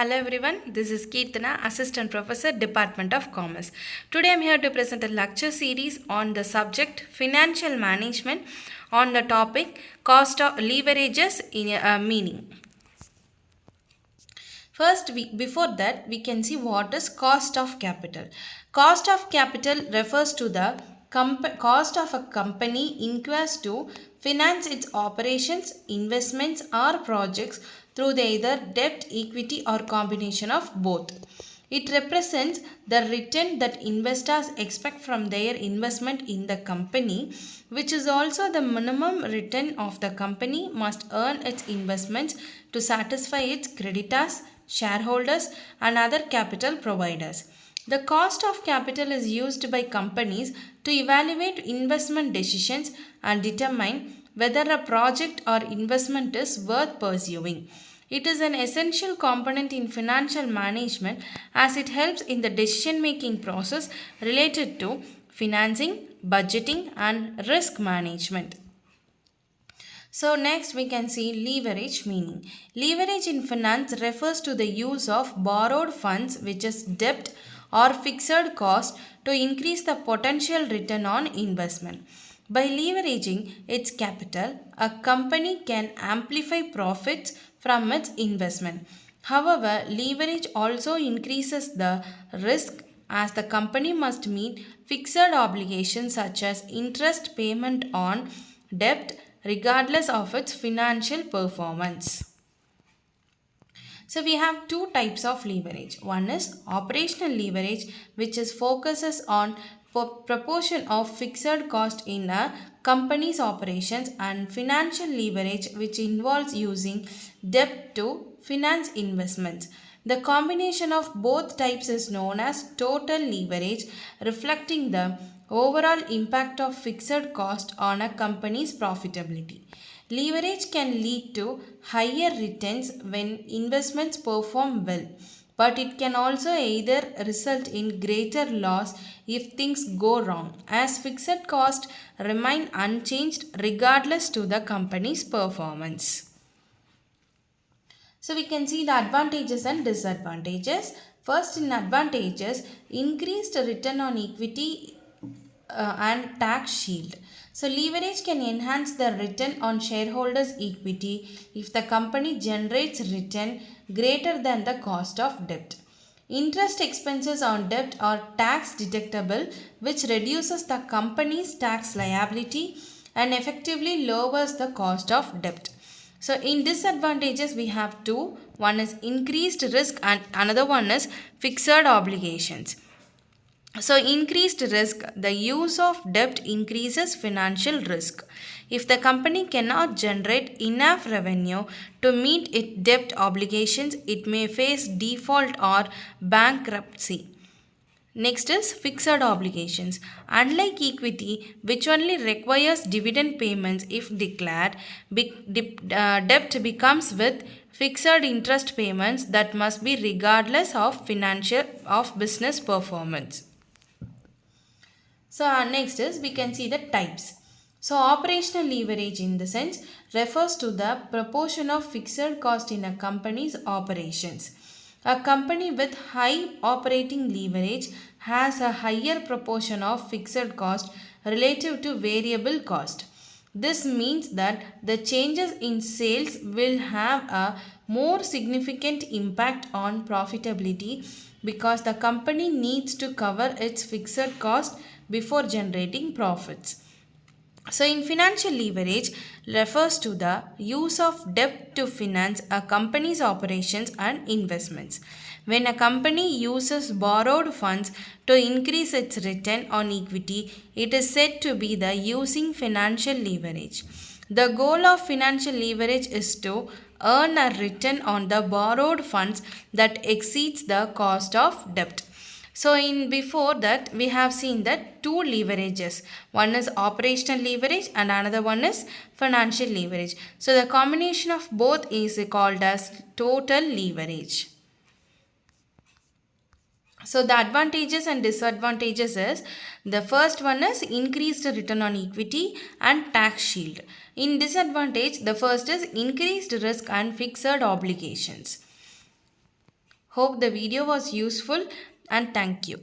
Hello everyone, this is Keertana, Assistant Professor, Department of Commerce. Today I am here to present a lecture series on the subject Financial Management on the topic Cost of Leverages in Meaning. First, before that, we can see what is cost of capital. Cost of capital refers to the cost of a company incurs to finance its operations, investments, or projects through the either debt, equity, or combination of both. It represents the return that investors expect from their investment in the company, which is also the minimum return of the company must earn its investments to satisfy its creditors, shareholders, and other capital providers. The cost of capital is used by companies to evaluate investment decisions and determine whether a project or investment is worth pursuing. It is an essential component in financial management as it helps in the decision making process related to financing, budgeting, and risk management. So next we can see leverage meaning. Leverage in finance refers to the use of borrowed funds, which is debt or fixed cost, to increase the potential return on investment. By leveraging its capital, a company can amplify profits from its investment. However, leverage also increases the risk as the company must meet fixed obligations such as interest payment on debt regardless of its financial performance. So we have two types of leverage. One is operational leverage, which is focuses on proportion of fixed cost in a company's operations, and financial leverage, which involves using debt to finance investments. The combination of both types is known as total leverage, reflecting the overall impact of fixed cost on a company's profitability. Leverage can lead to higher returns when investments perform well, but it can also either result in greater loss if things go wrong, as fixed costs remain unchanged regardless to the company's performance. So we can see the advantages and disadvantages. First, in advantages, increased return on equity and tax shield. So leverage can enhance the return on shareholders' equity if the company generates return greater than the cost of debt. Interest expenses on debt are tax deductible, which reduces the company's tax liability and effectively lowers the cost of debt. So in disadvantages we have two. One is increased risk and another one is fixed obligations. So, increased risk, the use of debt increases financial risk. If the company cannot generate enough revenue to meet its debt obligations, it may face default or bankruptcy. Next is fixed obligations. Unlike equity, which only requires dividend payments if declared, debt becomes with fixed interest payments that must be regardless of financial of business performance. So next is we can see the types. So operational leverage in the sense refers to the proportion of fixed cost in a company's operations. A company with high operating leverage has a higher proportion of fixed cost relative to variable cost. This means that the changes in sales will have a more significant impact on profitability because the company needs to cover its fixed cost before generating profits. So, in financial leverage refers to the use of debt to finance a company's operations and investments. When a company uses borrowed funds to increase its return on equity, it is said to be the using financial leverage. The goal of financial leverage is to earn a return on the borrowed funds that exceeds the cost of debt. So in before that we have seen that two leverages. One is operational leverage and another one is financial leverage. So the combination of both is called as total leverage. So the advantages and disadvantages is the first one is increased return on equity and tax shield. In disadvantage, the first is increased risk and fixed obligations. Hope the video was useful and thank you.